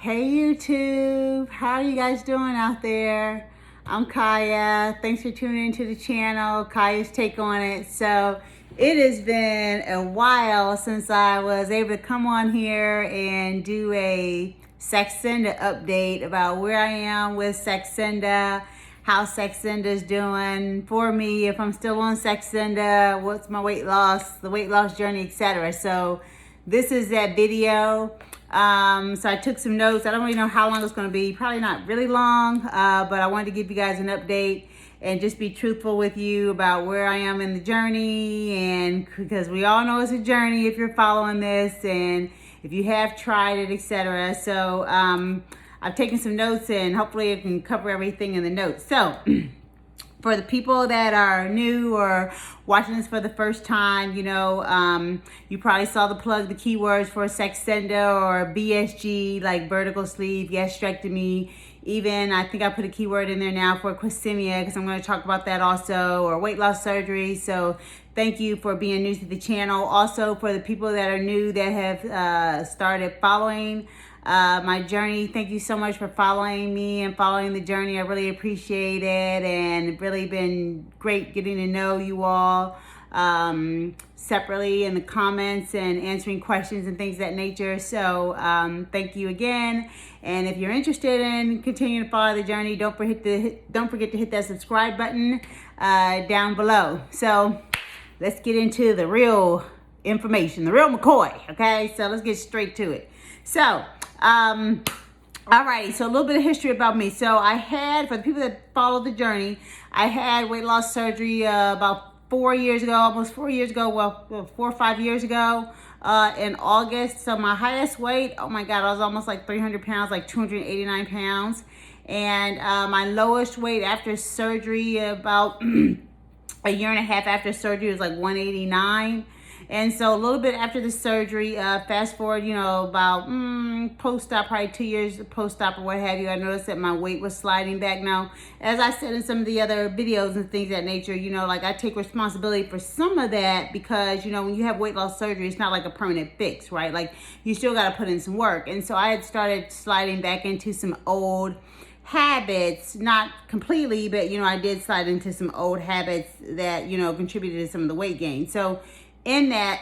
Hey YouTube, how are you guys doing out there? I'm Kaya. Thanks for tuning into the channel, Kaya's Take on It. So it has been a while since I was able to come on here and do a Saxenda update about where I am with Saxenda, how Saxenda is doing for me, if I'm still on Saxenda, what's my weight loss, the weight loss journey, etc. So this is that video. So I took some notes. I don't really know how long it's going to be. Probably not really long, but I wanted to give you guys an update and just be truthful with you about where I am in the journey. And because we all know it's a journey if you're following this and if you have tried it, etc. So I've taken some notes and hopefully I can cover everything in the notes. So for the people that are new or watching this for the first time, you know, you probably saw the keywords for Saxenda or BSG, like vertical sleeve, gastrectomy. Even I think I put a keyword in there now for quasemia because I'm going to talk about that also, or weight loss surgery. So thank you for being new to the channel. Also for the people that are new that have started following my journey, thank you so much for following me and following the journey. I really appreciate it, and really been great getting to know you all separately in the comments and answering questions and things of that nature. So thank you again, and if you're interested in continuing to follow the journey, don't forget to hit that subscribe button down below. So let's get into the real information, the real McCoy. Okay, so let's get straight to it. So alrighty, so a little bit of history about me. So I had, for the people that follow the journey, I had weight loss surgery about 4 years ago, almost 4 years ago, well, 4 or 5 years ago, in August. So my highest weight, oh my God, I was almost like 300 pounds, like 289 pounds. And my lowest weight after surgery, about a year and a half after surgery, was like 189. And so a little bit after the surgery, fast forward, you know, about post-op, probably 2 years post-op or what have you, I noticed that my weight was sliding back. Now, as I said in some of the other videos and things of that nature, you know, like I take responsibility for some of that because, you know, when you have weight loss surgery, it's not like a permanent fix, right? Like you still got to put in some work. And so I had started sliding back into some old habits, not completely, but, you know, I did slide into some old habits that, you know, contributed to some of the weight gain. So in that,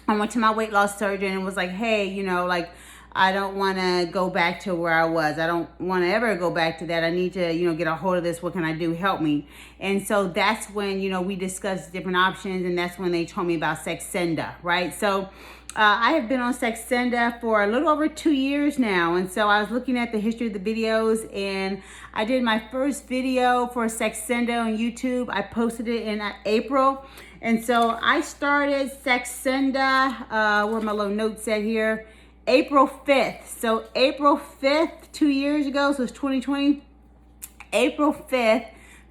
I went to my weight loss surgeon and was like, hey, you know, like, I don't want to go back to where I was. I don't want to ever go back to that. I need to, you know, get a hold of this. What can I do? Help me. And so that's when, you know, we discussed different options, and that's when they told me about Saxenda, right? So I have been on Saxenda for a little over 2 years now. And so I was looking at the history of the videos, and I did my first video for Saxenda on YouTube. I posted it in April. And so I started Saxenda, where my little notes at here, April 5th. So April 5th, 2 years ago, so it's 2020. April 5th,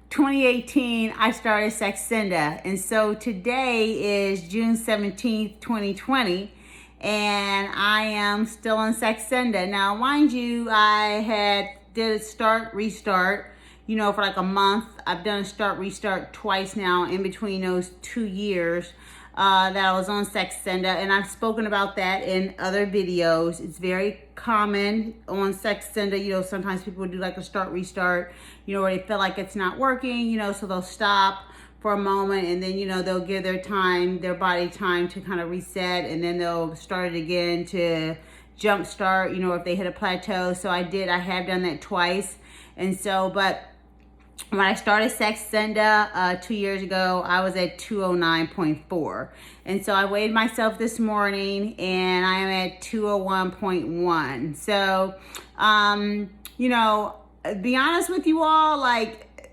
2018, I started Saxenda. And so today is June 17th, 2020. And I am still on Saxenda. Now, mind you, I did a start, restart, you know, for like a month. I've done a start, restart twice now in between those 2 years that I was on Saxenda. And I've spoken about that in other videos. It's very common on Saxenda. You know, sometimes people do like a start, restart, you know, where they feel like it's not working, you know, so they'll stop for a moment, and then, you know, they'll give their body time to kind of reset, and then they'll start it again to jump start, you know, if they hit a plateau. So I have done that twice. And so, but when I started Saxenda 2 years ago, I was at 209.4. And so I weighed myself this morning, and I am at 201.1. So, you know, be honest with you all, like,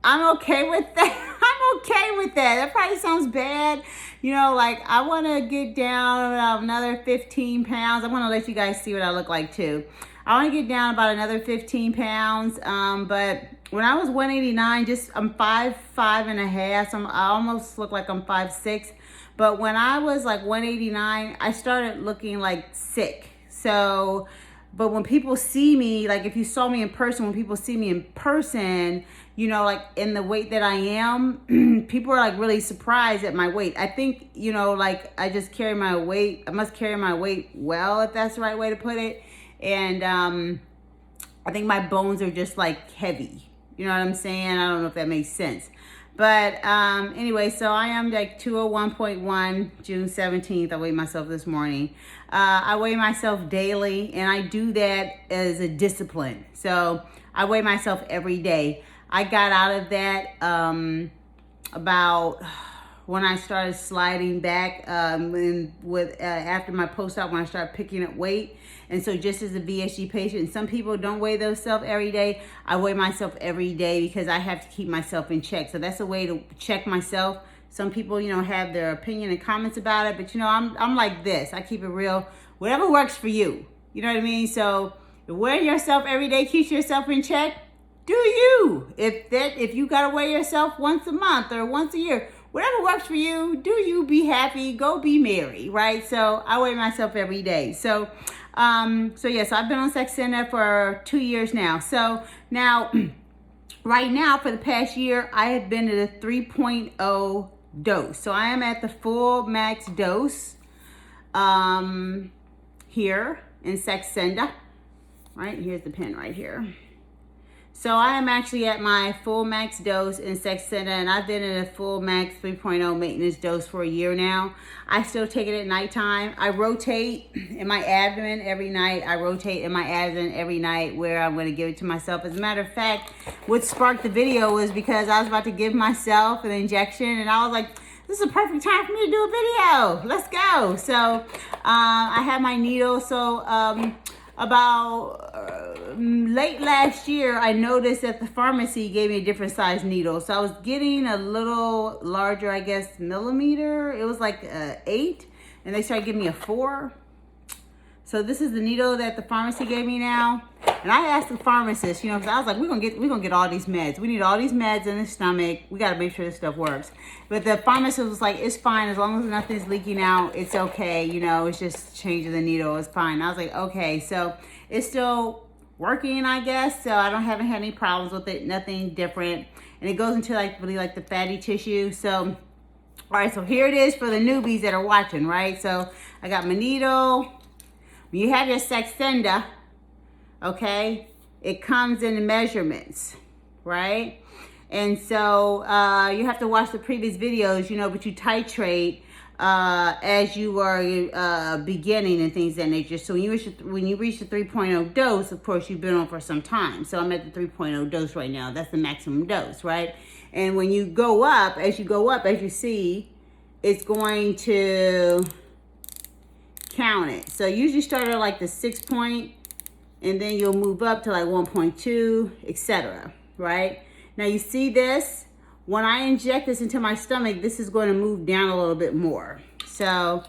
I'm okay with that. I'm okay with that. That probably sounds bad. You know, like, I want to get down about another 15 pounds. I want to let you guys see what I look like too. I want to get down about another 15 pounds. But when I was 189, I'm 5'5.5", so I almost look like I'm 5'6". But when I was like 189, I started looking like sick. So, but when people see me, like if you saw me in person, when people see me in person, you know, like in the weight that I am, people are like really surprised at my weight. I think, you know, like I just carry my weight. I must carry my weight well, if that's the right way to put it. And I think my bones are just like heavy. You know what I'm saying? I don't know if that makes sense. But anyway, so I am like 201.1, June 17th. I weighed myself this morning. I weigh myself daily, and I do that as a discipline. So I weigh myself every day. I got out of that about when I started sliding back after my post-op, when I started picking up weight. And so just as a VSG patient, some people don't weigh themselves every day. I weigh myself every day because I have to keep myself in check. So that's a way to check myself. Some people, you know, have their opinion and comments about it, but you know, I'm like this. I keep it real. Whatever works for you. You know what I mean? So weighing yourself every day keeps yourself in check. Do you? If you gotta weigh yourself once a month or once a year, whatever works for you, do you, be happy, go be merry, right? So I weigh myself every day. So yes, I've been on Saxenda for 2 years now. So now, right now, for the past year, I have been at a 3.0 dose. So I am at the full max dose here in Saxenda. Right, here's the pen right here. So I am actually at my full max dose in Saxenda, and I've been in a full max 3.0 maintenance dose for a year now. I still take it at nighttime. I rotate in my abdomen every night. I rotate in my abdomen every night where I'm going to give it to myself. As a matter of fact, what sparked the video was because I was about to give myself an injection, and I was like, this is a perfect time for me to do a video. Let's go. So I have my needle. So late last year, I noticed that the pharmacy gave me a different size needle. So I was getting a little larger, I guess, millimeter. It was like 8, and they started giving me a 4. So this is the needle that the pharmacy gave me now. And I asked the pharmacist, you know, because I was like, we're gonna get all these meds. We need all these meds in the stomach. We gotta make sure this stuff works. But the pharmacist was like, it's fine as long as nothing's leaking out. It's okay, you know. It's just changing the needle. It's fine. I was like, okay, so it's still working, I guess. So I haven't had any problems with it. Nothing different. And it goes into like really like the fatty tissue. So all right, so here it is for the newbies that are watching, right? So I got my needle. When you have your Saxenda, okay, it comes in the measurements, right? And so you have to watch the previous videos, you know, but you titrate as you are beginning and things of that nature. So when you reach the 3.0 dose, of course, you've been on for some time. So I'm at the 3.0 dose right now. That's the maximum dose, right? And when you go up, as you see, it's going to count it. So usually start at like the 6 point, and then you'll move up to like 1.2, etc. Right? Now you see this, when I inject this into my stomach, this is going to move down a little bit more. So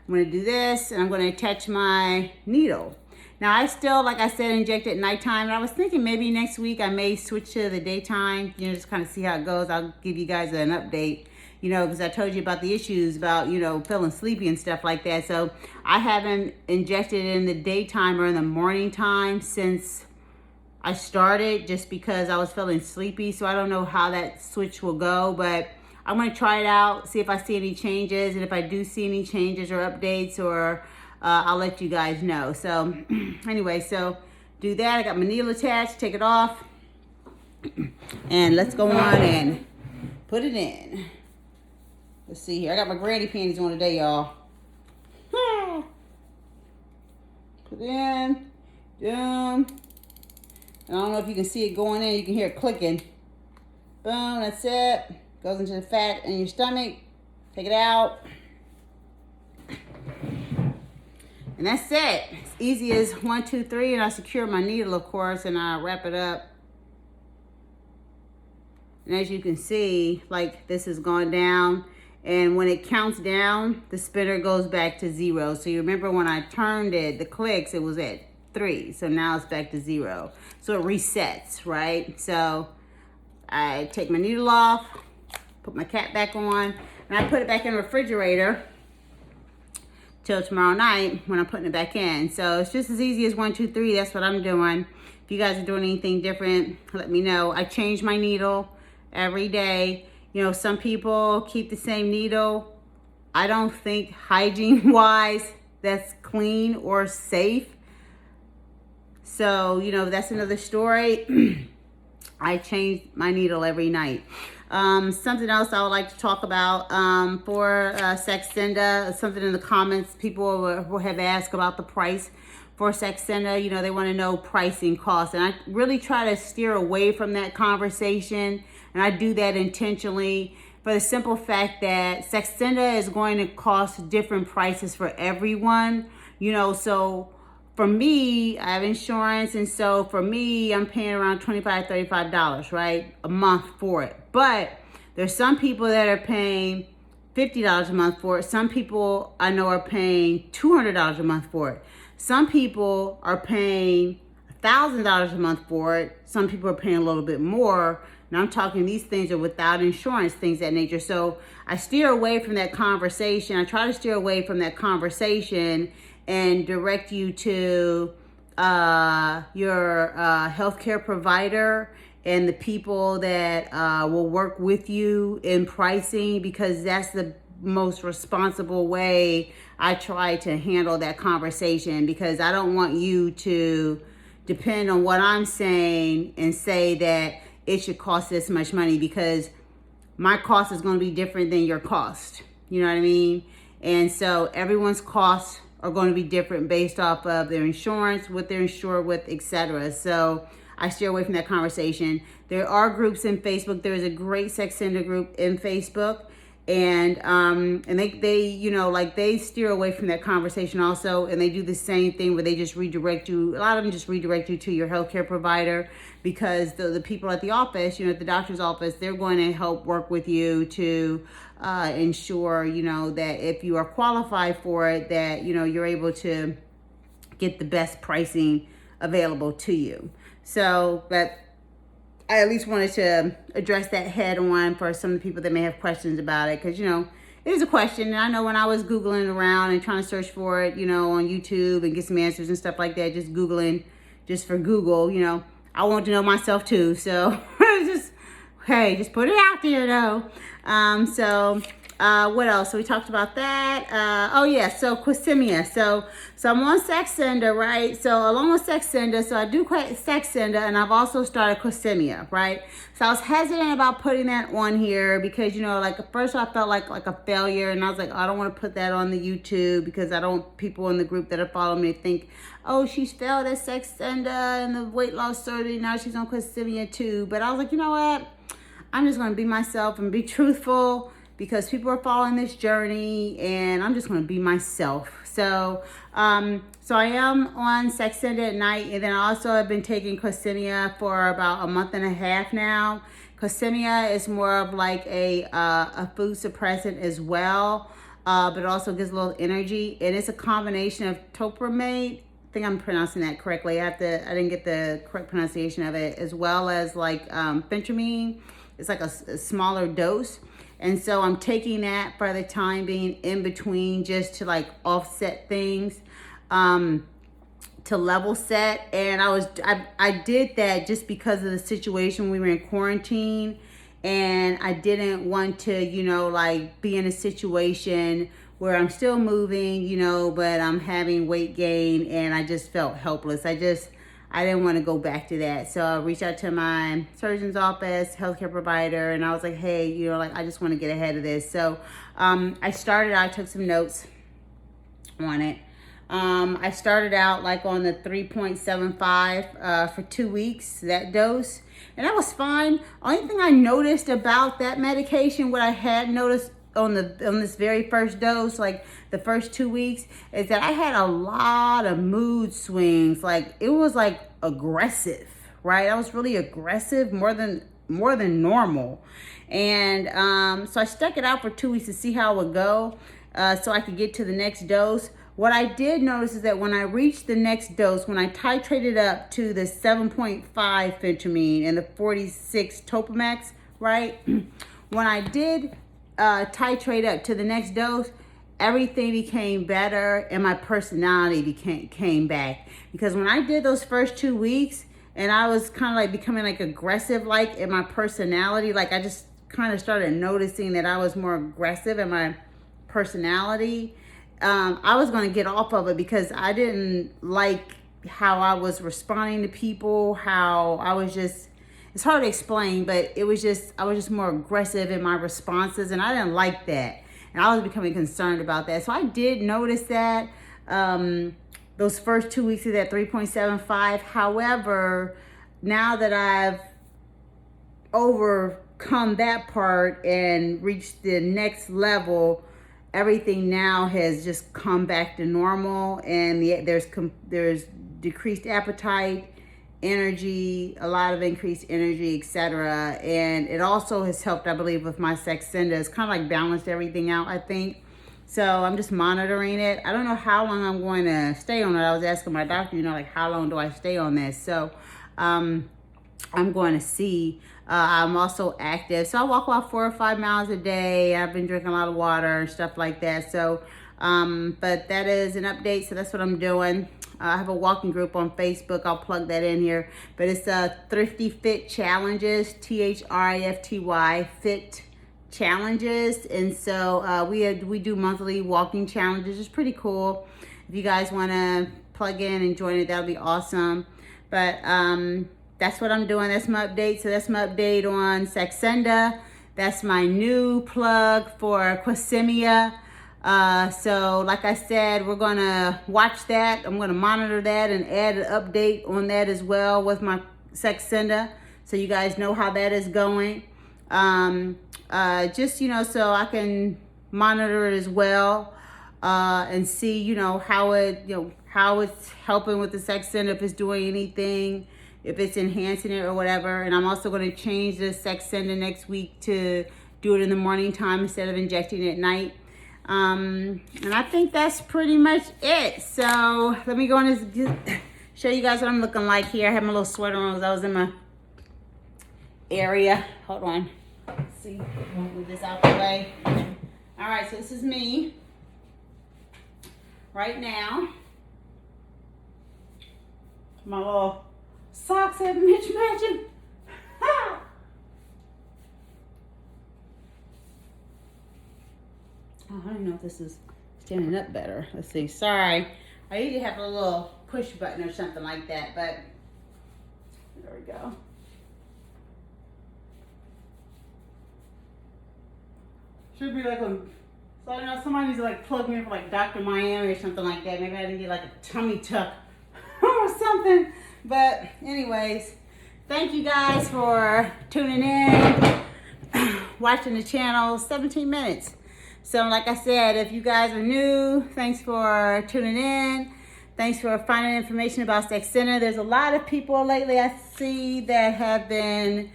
I'm going to do this, and I'm going to attach my needle. Now I still, like I said, inject at nighttime, and I was thinking maybe next week I may switch to the daytime, you know, just kind of see how it goes. I'll give you guys an update. You know, because I told you about the issues about, you know, feeling sleepy and stuff like that. So I haven't injected in the daytime or in the morning time since I started, just because I was feeling sleepy. So I don't know how that switch will go, but I'm going to try it out, see if I see any changes. And if I do see any changes or updates, or I'll let you guys know. So anyway, so do that. I got my needle attached, take it off. And let's go on and put it in. Let's see here. I got my granny panties on today, y'all. Put it in. Boom. I don't know if you can see it going in. You can hear it clicking. Boom. That's it. Goes into the fat in your stomach. Take it out. And that's it. It's easy as 1, 2, 3. And I secure my needle, of course, and I wrap it up. And as you can see, like, this has gone down. And when it counts down, the spinner goes back to 0. So you remember when I turned it, the clicks, it was at 3. So now it's back to 0. So it resets, right? So I take my needle off, put my cap back on, and I put it back in the refrigerator till tomorrow night when I'm putting it back in. So it's just as easy as 1, 2, 3. That's what I'm doing. If you guys are doing anything different, let me know. I change my needle every day. You know, some people keep the same needle. I don't think hygiene-wise that's clean or safe. So, that's another story. I change my needle every night. Something else I would like to talk about for Saxenda, something in the comments, people will have asked about the price for Saxenda. They want to know pricing costs. And I really try to steer away from that conversation. And I do that intentionally for the simple fact that Saxenda is going to cost different prices for everyone. So for me, I have insurance, and so for me, I'm paying around $25, $35, right, a month for it. But there's some people that are paying $50 a month for it. Some people I know are paying $200 a month for it. Some people are paying $1,000 a month for it. Some people are paying a little bit more. And I'm talking these things are without insurance, things of that nature. So I steer away from that conversation. I try to steer away from that conversation and direct you to your healthcare provider and the people that will work with you in pricing, because that's the most responsible way I try to handle that conversation, because I don't want you to depend on what I'm saying and say that it should cost this much money, because my cost is going to be different than your cost. You know what I mean? And so everyone's costs are going to be different based off of their insurance, what they're insured with, etc. So I steer away from that conversation. There are groups in Facebook. There is a great Saxenda group in Facebook, and they steer away from that conversation also, and they do the same thing where they just redirect you. A lot of them just redirect you to your healthcare provider, because the people at the office, at the doctor's office, they're going to help work with you to ensure, that if you are qualified for it, that, you're able to get the best pricing available to you. So, but I at least wanted to address that head on for some of the people that may have questions about it, because, it is a question. And I know when I was Googling around and trying to search for it, on YouTube and get some answers and stuff like that, just Googling just for Google, I want to know myself too. So just put it out there though. What else? So we talked about that. So Quasimia. So I'm on Saxenda, right? So along with Saxenda, so I do Saxenda, and I've also started Quasimia, right? So I was hesitant about putting that on here because, at first I felt like a failure, and I was like, I don't want to put that on the YouTube, because I don't, people in the group that are following me think, oh, she's failed at Saxenda and the weight loss surgery, now she's on Quasimia too. But I was like, you know what? I'm just going to be myself and be truthful, because people are following this journey, and I'm just going to be myself. So I am on Saxenda at night, and then I also have been taking Quasimia for about a month and a half now. Quasimia is more of like a food suppressant as well, but it also gives a little energy, and it's a combination of topramate. I think I'm pronouncing that correctly. I didn't get the correct pronunciation of it, as well as like phentermine. It's like a smaller dose. And so I'm taking that for the time being in between, just to like offset things, to level set. And I did that just because of the situation. We were in quarantine, and I didn't want to, be in a situation where I'm still moving, but I'm having weight gain, and I just felt helpless. I didn't want to go back to that. So I reached out to my surgeon's office, healthcare provider, and I was like, hey, I just want to get ahead of this. So I took some notes on it. I started out like on the 3.75 for 2 weeks, that dose. And that was fine. Only thing I noticed about that medication, what I had noticed on this very first dose, like the first 2 weeks, is that I had a lot of mood swings. Like it was like aggressive, right? I was really aggressive, more than normal. And so I stuck it out for 2 weeks to see how it would go, so I could get to the next dose. What I did notice is that when I reached the next dose, when I titrated up to the 7.5 phentermine and the 46 Topamax, right? When I did titrate up to the next dose, everything became better, and my personality came back. Because when I did those first 2 weeks, and I was kind of like becoming like aggressive, like in my personality, like I just kind of started noticing that I was more aggressive in my personality. I was going to get off of it because I didn't like how I was responding to people, how I was just, it's hard to explain, but it was just, I was just more aggressive in my responses, and I didn't like that. And I was becoming concerned about that. So I did notice that those first 2 weeks of that 3.75. However, now that I've overcome that part and reached the next level, everything now has just come back to normal, and there's decreased appetite, energy, a lot of increased energy, etc. And it also has helped, I believe, with my Saxenda. It's kind of like balanced everything out, I think. So I'm just monitoring it. I don't know how long I'm going to stay on it. I was asking my doctor, like how long do I stay on this? So I'm going to see. I'm also active. So I walk about 4 or 5 miles a day. I've been drinking a lot of water and stuff like that. So, but that is an update. So that's what I'm doing. I have a walking group on Facebook. I'll plug that in here. But it's Thrifty Fit Challenges, THRIFTY Fit Challenges. And so we do monthly walking challenges. It's pretty cool. If you guys want to plug in and join it, that'll be awesome. But that's what I'm doing. That's my update. So that's my update on Saxenda. That's my new plug for Quasimia. So like I said, we're going to watch that. I'm going to monitor that and add an update on that as well with my Saxenda, so you guys know how that is going. Just, so I can monitor it as well, and see, how it's helping with the Saxenda, if it's doing anything, if it's enhancing it or whatever. And I'm also going to change the Saxenda next week to do it in the morning time instead of injecting it at night. And I think that's pretty much it. So let me go on and show you guys what I'm looking like here. I have my little sweater on because I was in my area. Hold on. Let's see. Move this out the way. All right, so this is me right now. My little socks have Mitch matching. Oh, I don't know if this is standing up better. Let's see. Sorry. I usually have a little push button or something like that, but there we go. Should be like a, so I don't know, somebody needs to like plug me in for like Dr. Miami or something like that. Maybe I didn't get like a tummy tuck or something. But anyways, thank you guys for tuning in, watching the channel. 17 minutes. So like I said, if you guys are new, thanks for tuning in. Thanks for finding information about Saxenda. There's a lot of people lately I see that have been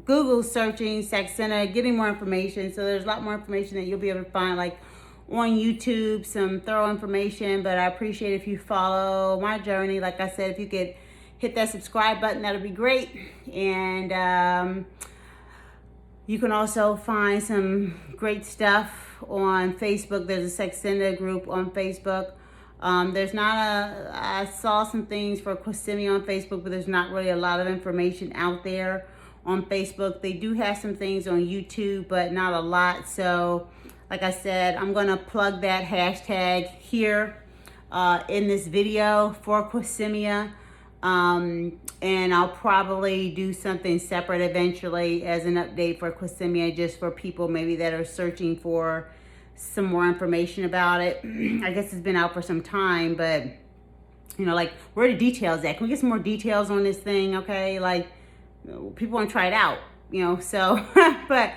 Google searching Saxenda, getting more information. So there's a lot more information that you'll be able to find, like on YouTube, some thorough information. But I appreciate if you follow my journey. Like I said, if you could hit that subscribe button, that'll be great. And you can also find some great stuff on Facebook. There's a Saxenda group on Facebook. I saw some things for Quasimia on Facebook, but there's not really a lot of information out there on Facebook. They do have some things on YouTube, but not a lot. So like I said, I'm gonna plug that hashtag here in this video for Quasimia. And I'll probably do something separate eventually as an update for Quasimia, just for people maybe that are searching for some more information about it. I guess it's been out for some time, but like, where are the details at? Can we get some more details on this thing? Okay, like, people want to try it out, so but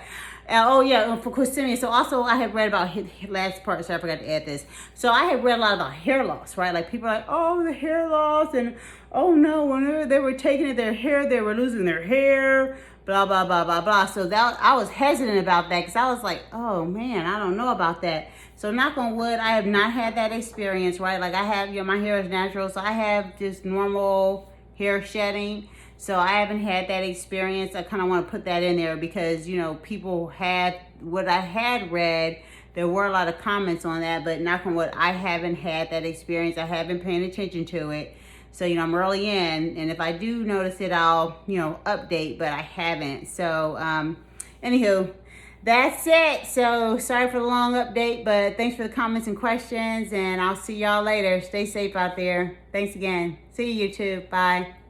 oh yeah, for Quasimia. So also I had read about last part, so I forgot to add this. So I had read a lot about hair loss, right? Like, people are like, oh, the hair loss, and oh no, when they were taking it, their hair, they were losing their hair, blah blah blah blah blah. So that I was hesitant about that, because I was like, oh man, I don't know about that. So knock on wood, I have not had that experience, right? Like, I have, my hair is natural, so I have just normal hair shedding. So I haven't had that experience. I kind of want to put that in there because, people had, what I had read, there were a lot of comments on that, but knock on wood, I haven't had that experience. I haven't been paying attention to it. So, I'm early in, and if I do notice it, I'll, update, but I haven't. So, anywho, that's it. So sorry for the long update, but thanks for the comments and questions, and I'll see y'all later. Stay safe out there. Thanks again. See you, YouTube. Bye.